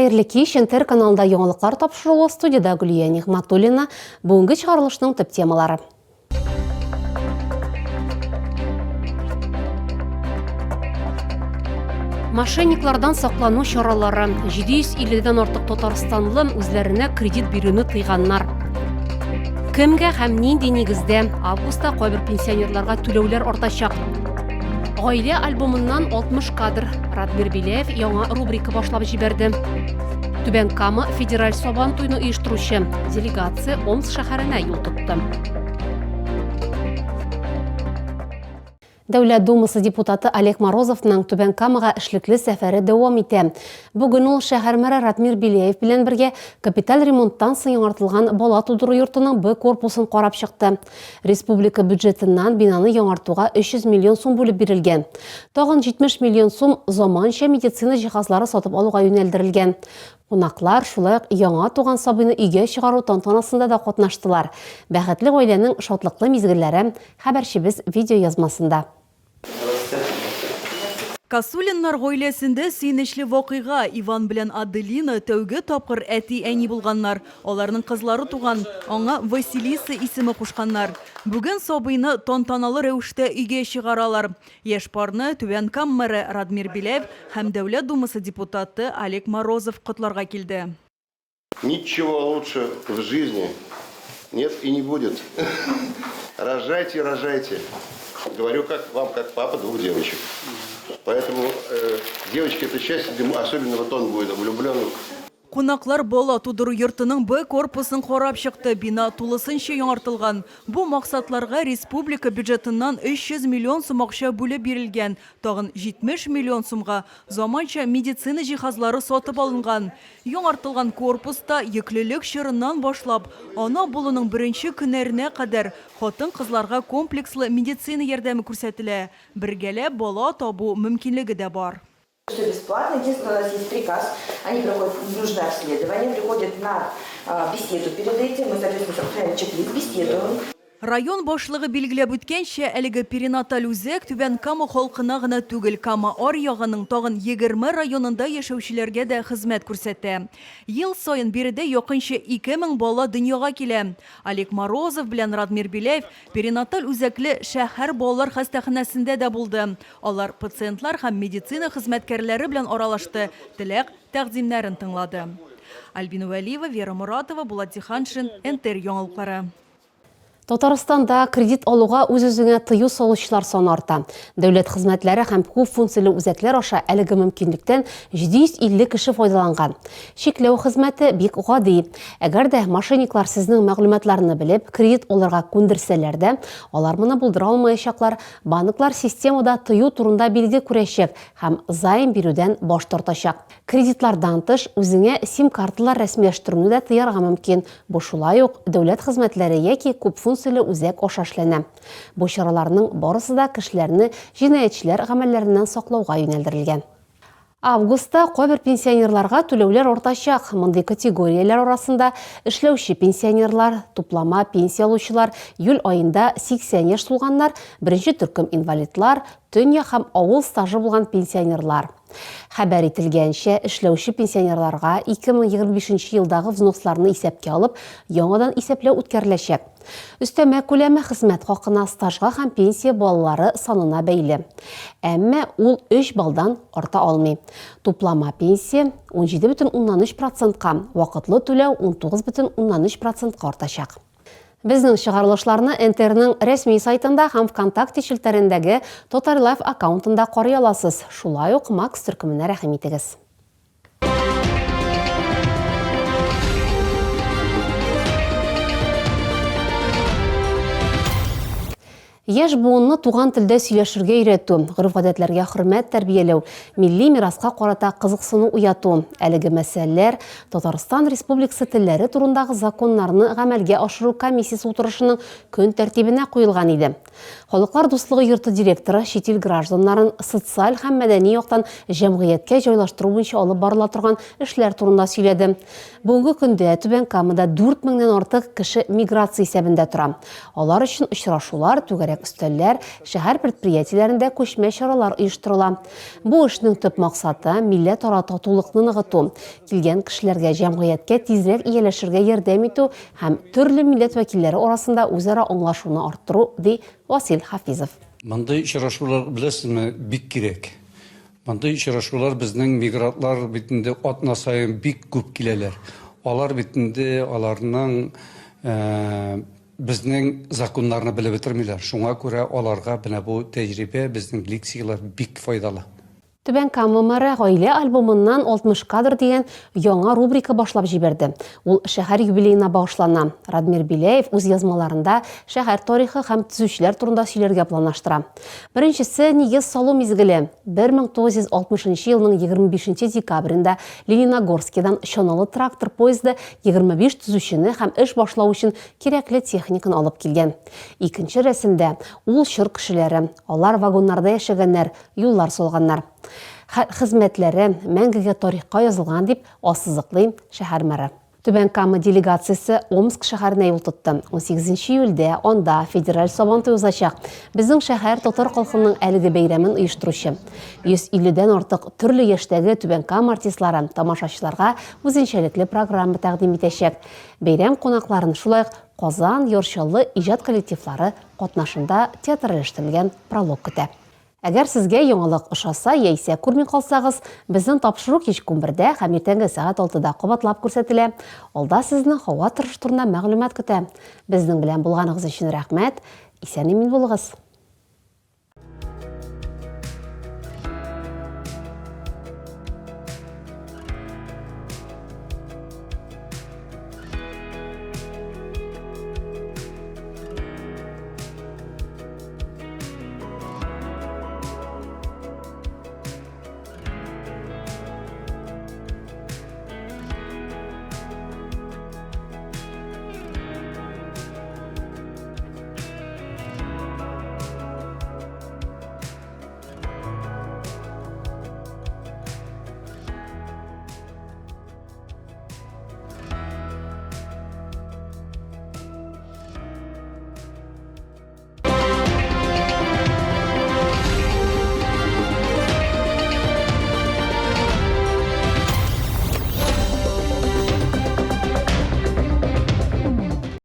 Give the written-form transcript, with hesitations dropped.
Хайырлы кеш, Интер каналында яңалыклар тапшырылу, студияда Гүлия Нигматуллина, бүгінгі чыгарылышның төп темалары. Мошенниклардан саклану чаралары, 750-ден артык Татарстанлы үзләренә кредит бирүне тыйганнар. Кемгә һәм нинди нигездә августта кайбер пенсионерларга түләүләр артачак. Гаилә альбомыннан 60 кадр. Радмир Биләев яңа рубрика башлап җибәрде. Түбән Кама федераль сабан туйны оештыручы делегация Омск шәһәренә юл тотты. Дәүләт Думасы депутаты Олег Морозовның Түбән Камага эшлекле сәфәре дәвам итә. Бүген ул шәһәр мэры Радмир Биләев белән бергә капиталь ремонттан соң яңартылган бала тудыру йортының Б корпусын карап чыкты. Республика бюджетыннан бинаны яңартуга 300 миллион сум бүлеп бирелгән. Тагын 70 миллион сум заманча медицина җиһазлары сатып алуга юнәлдерелгән. Кунаклар шулай яңа туган сабыйны өйгә чыгару тантанасында да катнаштылар. Бәхетле гаиләнең шатлыклы мизгелләре хәбәрчебез видео язмасында. Касулиннар гаиләсендә сөенечле вакыйга. Иван белән Аделина тәүге тапкыр әти-әни булганнар. Аларның кызлары туган, аңа Василиса исеме кушканнар. Бүген сабыйны тантаналы рәвештә өйгә чыгаралар. Яшь парны Түбән Кама мэры Радмир Биләев һәм Дәүләт Думасы депутаты Олег Морозов котларга килде. Ничего лучше в жизни нет и не будет. Рожайте, рожайте. Говорю вам, как папа двух девочек. Поэтому девочки это счастье, особенно вот он будет влюблен. Кунаклар бала тудыру йортының Б корпусын карап чыкты. Бина тулысынча яңартылган. Бу максатларга республика бюджетыннан 300 миллион сум акча бүлеп бирелгән. Тагын 70 миллион сумга заманча медицина җиһазлары сатып алынган. Яңартылган корпуста йөклелек чорыннан башлап, ана булуның беренче көннәренә кадәр хатын-кызларга комплекслы медицина ярдәме күрсәтелә. Бергәләп бала табу мөмкинлеге дә бар. Все бесплатно. Единственное, у нас есть приказ. Они проходят нужное обследование, приходят на беседу перед этим. Мы, соответственно, составляем чек-лист, беседуем. Район башлыгы билгеләп үткәнчә, әлеге перинаталь үзәк Түбән Кама халкына гына түгел, Кама аръягының тагын 20 районында яшәүчеләргә дә хезмәт күрсәтә. Ел саен биредә якынча 2000 бала дөньяга килә. Олег Морозов белән Радмир Биләев перинаталь үзәкле шәһәр балалар хастаханәсендә дә булды. Алар пациентлар һәм медицина хезмәткәрләре белән аралашты, теләк тәкъдимнәрен тыңлады. Альбина Вәлиева, Вера Моратова, Булат Зиханшин, Интер яңалыклары. Татарстанда кредит алуга үз-үзеңә тыю салучылар саны арта. Дәүләт хезмәтләре һәм күп функцияле үзәкләр аша әлеге мөмкинлектән 750 кеше файдаланган. Шикләү хезмәте бик гади. Әгәр дә мошенниклар сезнең мәгълүматларны белеп, кредит алырга күндерсәләр дә, алар моны булдыра алмаячаклар. Банклар системада тыю турында билге күрәчәк һәм займ бирүдән баш тартачак. Кредитлардан тыш үзеңә сим-карталар рәсмиләштерүне дә тыярга мөмкин. Бу шулай ук дәүләт хезмәтләре яки күп функцияле үзәк аша эшләнә. Бу чараларның барысы да кешеләрне җинаятьчеләр гамәлләреннән саклауга юнәлдерелгән. Августта кайбер пенсионерларга түләүләр артачак. Мондый категорияләр арасында эшләүче пенсионерлар, туплама пенсия алучылар, июль айында 80 яшь тулганнар, беренче төркем инвалидлар, төнья һәм авыл стажы булган пенсионерлар. Хәбәр ителгәнчә, эшләүче пенсионерларга 2025 елдагы взносларны исәпкә алып, яңадан исәпләү үткәреләчәк. Өстәмә күләме хезмәт хакына, стажга һәм пенсия баллары санына бәйле. Әмма ул 3 балдан арта алмый. Туплама пенсия 17,3%-ка, вакытлы түләү 19,3%-ка артачак. Безнең чыгарылышларны Интерның рәсми сайтында һәм ВКонтакте челтәрендәге Total Life аккаунтында карый аласыз. Шулай ук Макс төркеменә рәхим итегез. Яшь буынны туган телдә сөйләшергә өйрәтү, гореф-гадәтләргә хөрмәт тәрбияләү, милли мираска карата кызыксыну уяту. Әлеге мәсьәләләр Татарстан Республикасы телләре турындагы законнарны гамәлгә ашыру комиссиясе утырышының көн тәртибенә куелган иде. Халыклар дуслыгы йорты директоры чит ил гражданнарын социаль һәм мәдәни яктан җәмгыятькә җайлаштыру буенча алып барыла торган эшләр турында сөйләде. Бүгенге көндә Түбән Камада 4000-нән артык кеше миграция исәбендә тора. Алар өчен очрашулар, түгәрәк кирәк өстәлләр, шәһәр предприятиеләрендә күчмә чаралар оештырыла. Бу эшнең төп максаты милләт-ара татулыкны ныгыту, килгән кешеләргә җәмгыятькә тизрәк ияләшергә ярдәм итү һәм төрле милләт вәкилләре арасында үзара аңлашуны арттыру, ди Васил Хафизов. Мондай очрашулар беләсезме бик кирәк. Мондай очрашулар безнең мигрантлар битендә атна саен бик күп киләләр. Алар битендә аларның безнең законнарны белеп бетермиләр. Шуңа күрә аларга менә бу тәҗрибә безнең лекциялар бик файдалы. Түбән Кама мэры гаилә альбомыннан 60 кадр дигән яңа рубрика башлап җибәрде. Ул шәһәр юбилеена багышлана. Радмир Биләев үз язмаларында шәһәр тарихы һәм төзүчеләр турында сөйләргә планлаштыра. Беренчесе нигез салу мизгеле. 1960 елның 25 декабрендә Лениногорскидан чаналы трактор поезды 25 төзүчене һәм эш башлау өчен кирәкле техниканы алып килгән. Икенче рәсемдә ул чор кешеләре, алар вагоннарда яшәгәннәр, юллар салганнар. Хезмәтләре мәңгегә тарихка язылган дип ассызыклый шәһәр мэры. Түбән Кама делегациясе Омск шәһәренә юл тотты. 18 июльдә анда федераль сабантуй узачак. Безнең шәһәр татар халкының әлеге бәйрәмен оештыручы. 150дән артык төрле яшьтәге Түбән Кама артистлары тамашачыларга үзенчәлекле программа тәкъдим итәчәк. Бәйрәм кунакларын шулай ук Казан, Йорчаллы иҗат коллективлары катнашында театралаштырылган пролог көтә. Әгәр сезгә яңалык ошаса, яисә күрми калсагыз, безнең тапшыру кичке 1-дә һәм иртәнге сәгать 6-да кабатлап күрсәтелә. Алда сезне һава торышы турында мәгълүмат көтә. Безнең белән булганыгыз өчен рәхмәт. Исән-имин булыгыз.